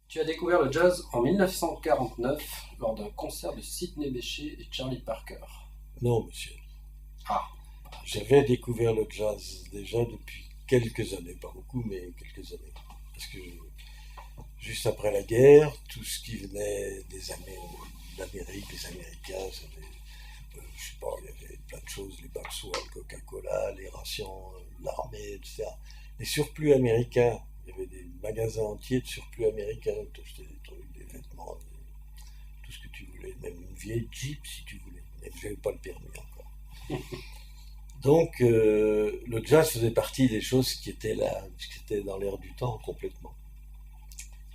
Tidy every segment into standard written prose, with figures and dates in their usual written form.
Tu as découvert le jazz en 1949 lors d'un concert de Sidney Bechet et Charlie Parker. Non, monsieur. Ah, J'avais découvert le jazz déjà depuis quelques années, pas beaucoup, mais quelques années. Parce que juste après la guerre, tout ce qui venait d'Amérique, les Américains, je sais pas, il y avait plein de choses, les Maxwell, Coca-Cola, les rations, l'armée, etc. Les surplus américains, il y avait des magasins entiers de surplus américains, où tu achetais des trucs, des vêtements, tout ce que tu voulais, même une vieille Jeep si tu voulais. Mais je n'avais pas le permis encore. Donc le jazz faisait partie des choses qui étaient là, qui étaient dans l'air du temps complètement.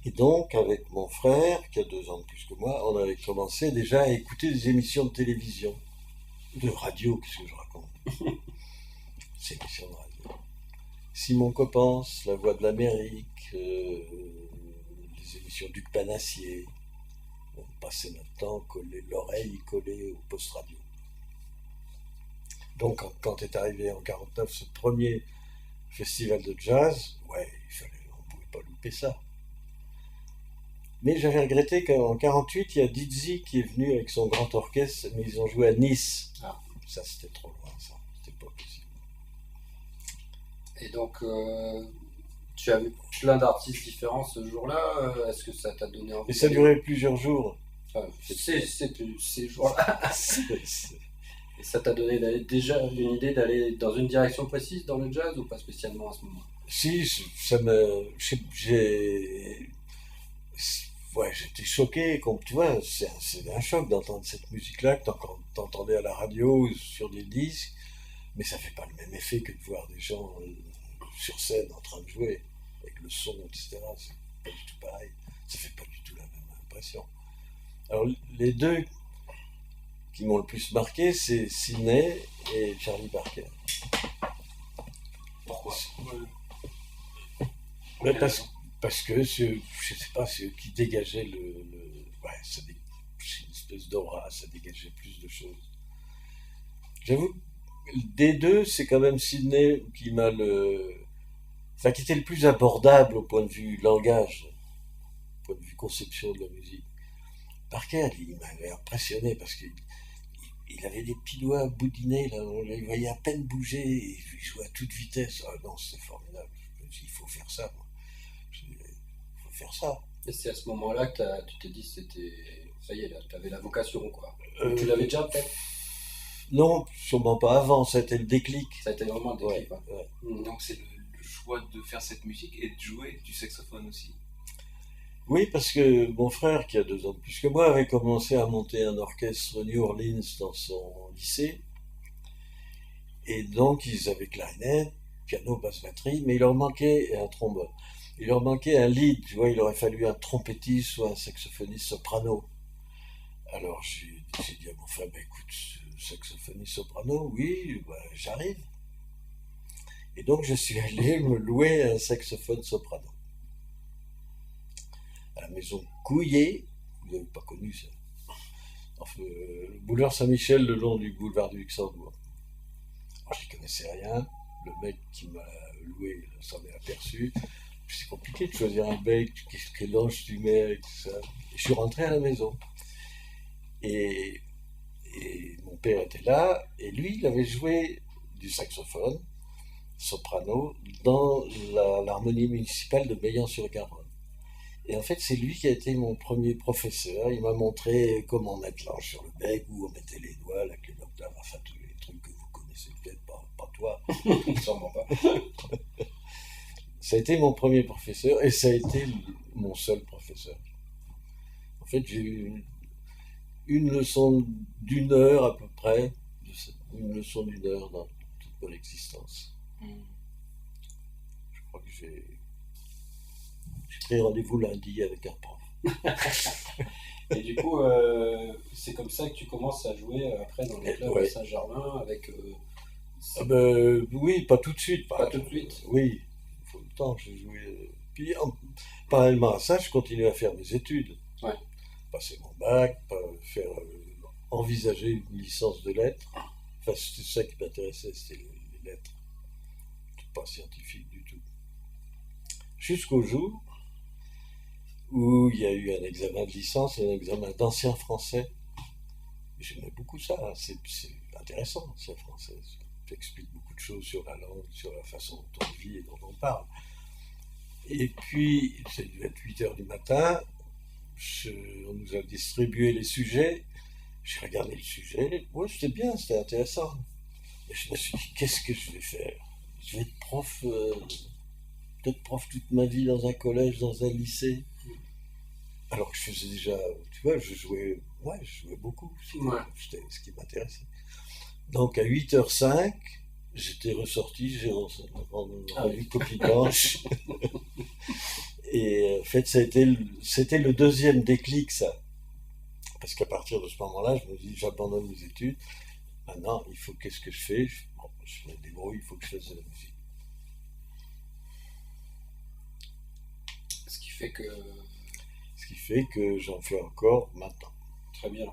Et donc, avec mon frère, qui a 2 ans de plus que moi, on avait commencé déjà à écouter des émissions de télévision, de radio, qu'est-ce que je raconte? Ces émissions de radio. Simon Coppens, La Voix de l'Amérique, les émissions du Panassier. On passait notre temps l'oreille collée au poste radio. Donc, quand est arrivé en 49 ce premier festival de jazz, ouais, on ne pouvait pas louper ça. Mais j'avais regretté qu'en 48, il y a Dizzy qui est venu avec son grand orchestre, mais ils ont joué à Nice. Ah. Ça, c'était trop loin, ça. C'était pas possible. Et donc, tu as vu plein d'artistes différents ce jour-là. Est-ce que ça t'a donné envie Et ça durait plusieurs jours. Enfin, ces jours-là. Et ça t'a donné déjà une idée d'aller dans une direction précise dans le jazz ou pas spécialement à ce moment? Si, ça me. Ouais, j'étais choqué, comme tu vois, c'est un choc d'entendre cette musique-là que t'entendais à la radio ou sur des disques, mais ça fait pas le même effet que de voir des gens sur scène en train de jouer, avec le son, etc. C'est pas du tout pareil. Ça fait pas du tout la même impression. Alors, les deux qui m'ont le plus marqué, c'est Sidney et Charlie Parker. Pourquoi? Mais parce que je sais pas, c'est eux qui dégageaient ouais, c'est une espèce d'aura, ça dégageait plus de choses. J'avoue, des deux, c'est quand même Sidney qui m'a enfin, qui était le plus abordable au point de vue langage, au point de vue conception de la musique. Parker, il m'avait impressionné parce qu'il avait des petits doigts boudinés, là, on les voyait à peine bouger, et il jouait à toute vitesse. Ah non, c'était formidable. Je me suis dit, il faut faire ça, moi. Il faut faire ça. Et c'est à ce moment-là que tu t'es dit ça y est, là, tu avais la vocation, quoi. Euh, Tu l'avais déjà peut-être? non, sûrement pas avant, ça a été le déclic. Ça a été vraiment le déclic, Ouais, quoi. ouais. Donc c'est le choix de faire cette musique et de jouer du saxophone aussi. Oui, parce que mon frère, qui a 2 ans de plus que moi, avait commencé à monter un orchestre New Orleans dans son lycée. Et donc, ils avaient clarinette, piano, basse, batterie, mais il leur manquait un trombone. Il leur manquait un lead, tu vois, il aurait fallu un trompettiste ou un saxophoniste soprano. Alors, j'ai dit à mon frère, bah, écoute, saxophoniste soprano, oui, bah, j'arrive. Et donc, je suis allé me louer un saxophone soprano. À la maison Couillet, vous n'avez pas connu ça. Enfin, le boulevard Saint-Michel, le long du boulevard du Luxembourg. Alors, j'y connaissais rien. Le mec qui m'a loué s'en est aperçu. C'est compliqué de choisir un bec, quel ange tu mets avec tout ça. Et je suis rentré à la maison. Et, et mon père était là, et lui, il avait joué du saxophone, soprano, dans l'harmonie municipale de Meillan-sur-Garonne. Et en fait, c'est lui qui a été mon premier professeur. Il m'a montré comment mettre l'ange sur le bec, où on mettait les doigts, la clé d'octave, enfin tous les trucs que vous connaissez peut-être, pas toi. Sûrement pas. Ça a été mon premier professeur et ça a été mon seul professeur. En fait, j'ai eu une leçon d'1 heure à peu près, une leçon d'1 heure dans toute mon existence. Je crois que j'ai pris rendez-vous lundi avec un prof. Et du coup, c'est comme ça que tu commences à jouer après dans les clubs Ouais. à Saint-Germain avec. Ah ben, oui, pas tout de suite. Pas tout de suite. Oui, il faut le temps. J'ai joué. Puis, parallèlement à ça, je continue à faire mes études. Ouais. Passer mon bac, envisager une licence de lettres. Enfin, c'était ça qui m'intéressait, c'était les lettres. Pas scientifique du tout. Jusqu'au jour où il y a eu un examen de licence et un examen d'ancien français. J'aimais beaucoup ça, hein. C'est intéressant, l'ancien français. Ça explique beaucoup de choses sur la langue, sur la façon dont on vit et dont on parle. Et puis, c'est dû être 8 heures du matin, on nous a distribué les sujets, j'ai regardé le sujet, ouais, c'était bien, c'était intéressant. Et je me suis dit, qu'est-ce que je vais faire? Je vais être prof, peut-être prof toute ma vie dans un collège, dans un lycée. Alors que je faisais déjà, tu vois, je jouais beaucoup, c'était ce qui m'intéressait. Donc à 8h05, j'étais ressorti, j'ai rendu copie blanche. Et en fait, c'était le deuxième déclic, ça. Parce qu'à partir de ce moment-là, je me dis, j'abandonne mes études. Maintenant, qu'est-ce que je fais? Bon, je me débrouille, il faut que je fasse de la musique. Ce qui fait que... Ce qui fait que j'en fais encore maintenant. Très bien.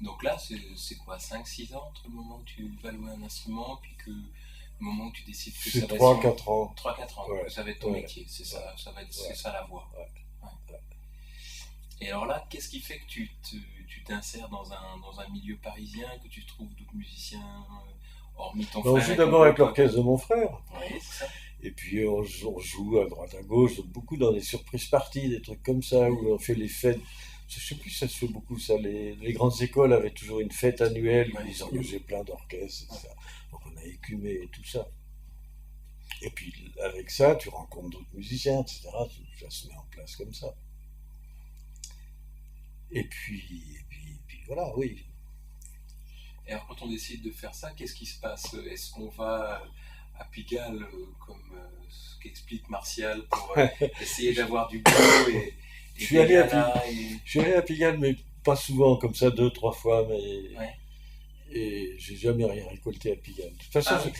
Donc là, c'est quoi, 5-6 ans entre le moment où tu vas louer un instrument, puis le moment où tu décides que ça va être... C'est 3-4 ans. 3-4 ans, Ouais. que ça va être ton Ouais. métier, c'est ça, Ouais. c'est ça la voie. Ouais. Ouais. Et alors là, qu'est-ce qui fait que tu t'insères dans un milieu parisien, que tu trouves d'autres musiciens, hormis ton On frère? joue d'abord avec l'orchestre de mon frère. Oui, c'est ça. Et puis on joue à droite à gauche, beaucoup dans des surprises parties, des trucs comme ça, où on fait les fêtes. Je sais plus si ça se fait beaucoup ça. Les grandes écoles avaient toujours une fête annuelle où ils engageaient plein d'orchestres, etc. Donc on a écumé et tout ça. Et puis avec ça, tu rencontres d'autres musiciens, etc. Ça se met en place comme ça. Et puis voilà, oui. Et alors quand on décide de faire ça, qu'est-ce qui se passe? Est-ce qu'on va à Pigalle, comme ce qu'explique Martial, pour essayer d'avoir du boulot et Je suis allé à Pigalle, mais pas souvent, comme ça, 2-3 fois, mais... Ouais. Et j'ai jamais rien récolté à Pigalle. De toute façon,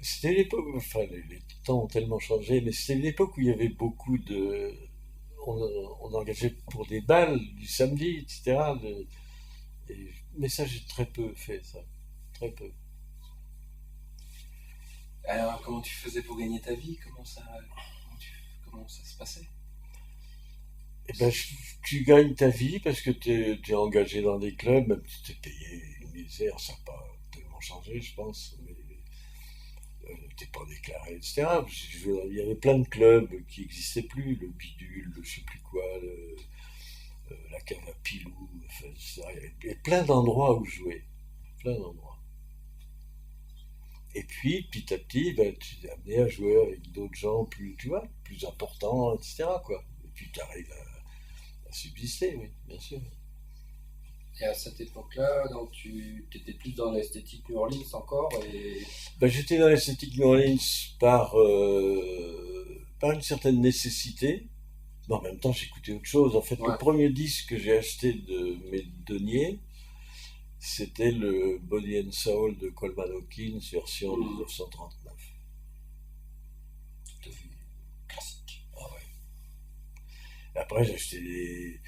c'était l'époque, enfin, les temps ont tellement changé, mais c'était une époque où il y avait beaucoup de... On engageait pour des balles du samedi, etc. Mais ça, j'ai très peu fait, ça. Très peu. Alors comment tu faisais pour gagner ta vie? Comment ça se passait? Eh ben, tu gagnes ta vie parce que tu es engagé dans des clubs, même si tu es payé une misère, ça n'a pas tellement changé, je pense. Mais t'es pas déclaré, etc. Il y avait plein de clubs qui n'existaient plus, le Bidule, le je sais plus quoi, la cave à Pilou, enfin, etc. Il y avait plein d'endroits où jouer, plein d'endroits. Et puis, petit à petit, ben, tu t'es amené à jouer avec d'autres gens plus, tu vois, plus importants, etc. quoi. Et puis tu arrives à subsister, oui, bien sûr. Et à cette époque-là, donc tu étais plus dans l'esthétique New Orleans encore et... Ben, j'étais dans l'esthétique New Orleans par une certaine nécessité, mais en même temps j'écoutais autre chose. En fait, le premier disque que j'ai acheté de mes deniers, c'était le Body and Soul de Coleman Hawkins, version 1939. Tout à fait classique. Ah ouais. Et après, j'ai acheté des...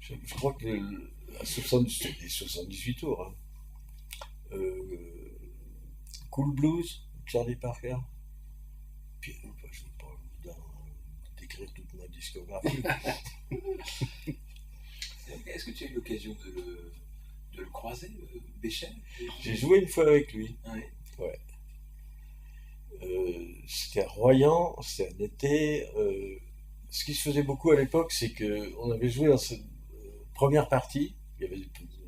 Je crois que à 78 tours. Hein. Cool Blues, Charlie Parker. Puis, je ne vais pas vous décrire toute ma discographie. Est-ce que tu as eu l'occasion de le croiser, Béchel? J'ai joué une fois avec lui. Ouais. Ouais. C'était à Royan, c'était un été. Ce qui se faisait beaucoup à l'époque, c'est qu'on avait joué dans cette première partie. Il y avait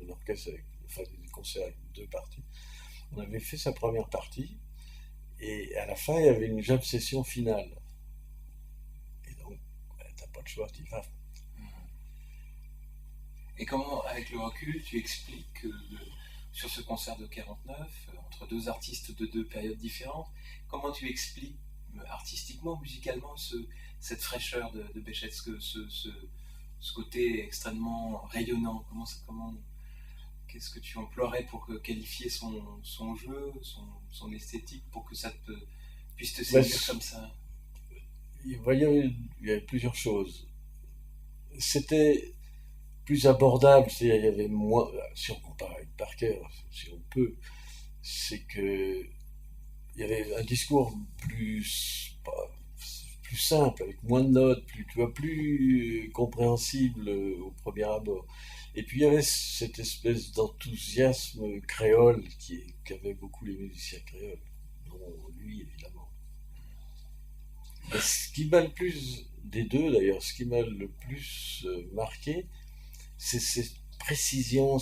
un orchestre des concerts avec 2 parties. On avait fait sa première partie. Et à la fin, il y avait une jam session finale. Et donc, t'as pas de choix, t'y vas. Et comment, avec le recul, tu expliques que sur ce concert de 49, entre 2 artistes de 2 périodes différentes, comment tu expliques artistiquement, musicalement, cette fraîcheur de Béchel, ce côté extrêmement rayonnant? Qu'est-ce que tu emploierais pour qualifier son jeu, son esthétique, pour que ça puisse te séduire comme ça? Il y avait plusieurs choses. C'était plus abordable, c'est-à-dire il y avait moins, si on compare avec Parker, si on peut, c'est que il y avait un discours plus plus simple, avec moins de notes, plus compréhensible au premier abord. Et puis il y avait cette espèce d'enthousiasme créole qu'avaient beaucoup les musiciens créoles, dont lui évidemment. Et ce qui m'a le plus, des deux d'ailleurs, ce qui m'a le plus marqué, c'est cette précision,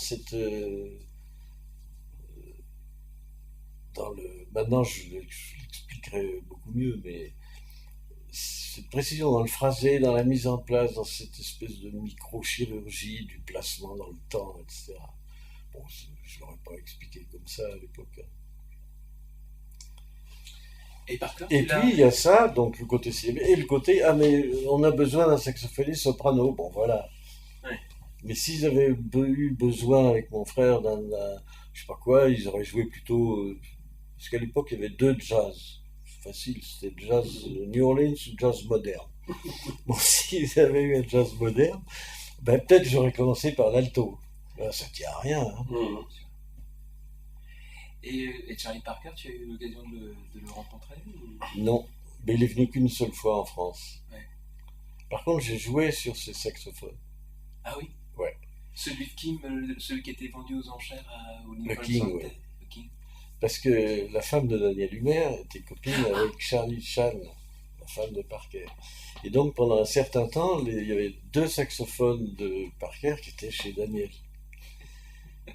maintenant je l'expliquerai beaucoup mieux, mais cette précision dans le phrasé, dans la mise en place, dans cette espèce de microchirurgie du placement dans le temps, etc. Bon, je ne l'aurais pas expliqué comme ça à l'époque. Hein. Et puis il y a ça, donc le côté cinéma, et le côté, ah mais on a besoin d'un saxophoniste soprano, bon voilà. Ouais. Mais s'ils avaient eu besoin avec mon frère je sais pas quoi, ils auraient joué plutôt, parce qu'à l'époque il y avait deux jazz. Facile, c'était jazz New Orleans ou jazz moderne. Bon, s'ils avaient eu un jazz moderne, ben peut-être j'aurais commencé par l'alto. Ben, ça tient à rien. Hein. Et Charlie Parker, tu as eu l'occasion de le rencontrer ou... Non, mais il est venu qu'une seule fois en France. Ouais. Par contre, j'ai joué sur ses saxophones. Ah oui? Ouais. Celui de Kim, celui qui était vendu aux enchères au Le Lincoln King, Center. ouais. Le King. Parce que la femme de Daniel Humer était copine avec Charlie Chan, la femme de Parker. Et donc pendant un certain temps, il y avait deux saxophones de Parker qui étaient chez Daniel.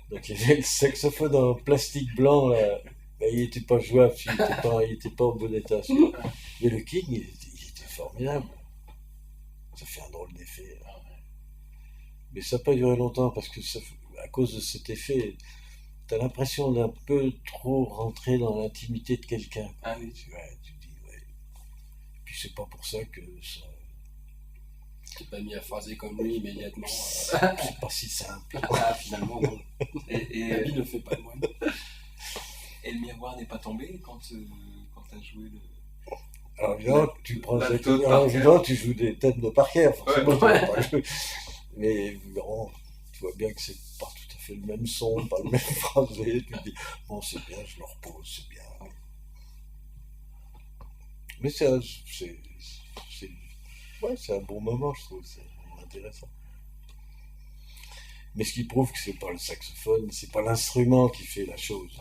Donc il y avait le saxophone en plastique blanc, là, ben, il n'était pas jouable, il n'était pas en bon état. Mais le King, il était formidable. Ça fait un drôle d'effet. Là. Mais ça n'a pas duré longtemps parce que à cause de cet effet, t'as l'impression d'un peu trop rentrer dans l'intimité de quelqu'un. Ah oui. Ouais, tu dis, ouais. Puis c'est pas pour ça que ça. T'es pas mis à phraser comme lui immédiatement. C'est pas si simple. Ah, finalement, non. Et La vie ne fait pas de moine. Et le miroir n'est pas tombé quand t'as joué le. Alors évidemment, tu prends Bah, cette. plutôt de Alors Parker. évidemment, tu joues des thèmes de Parker, forcément. Ouais. Tu vas pas jouer. Mais évidemment, tu vois bien que c'est pas tout à fait le même son, pas le même phrasé. Tu te dis, bon, c'est bien, je le repose, c'est bien. Mais c'est un bon moment, je trouve, c'est intéressant. Mais ce qui prouve que c'est pas le saxophone, c'est pas l'instrument qui fait la chose.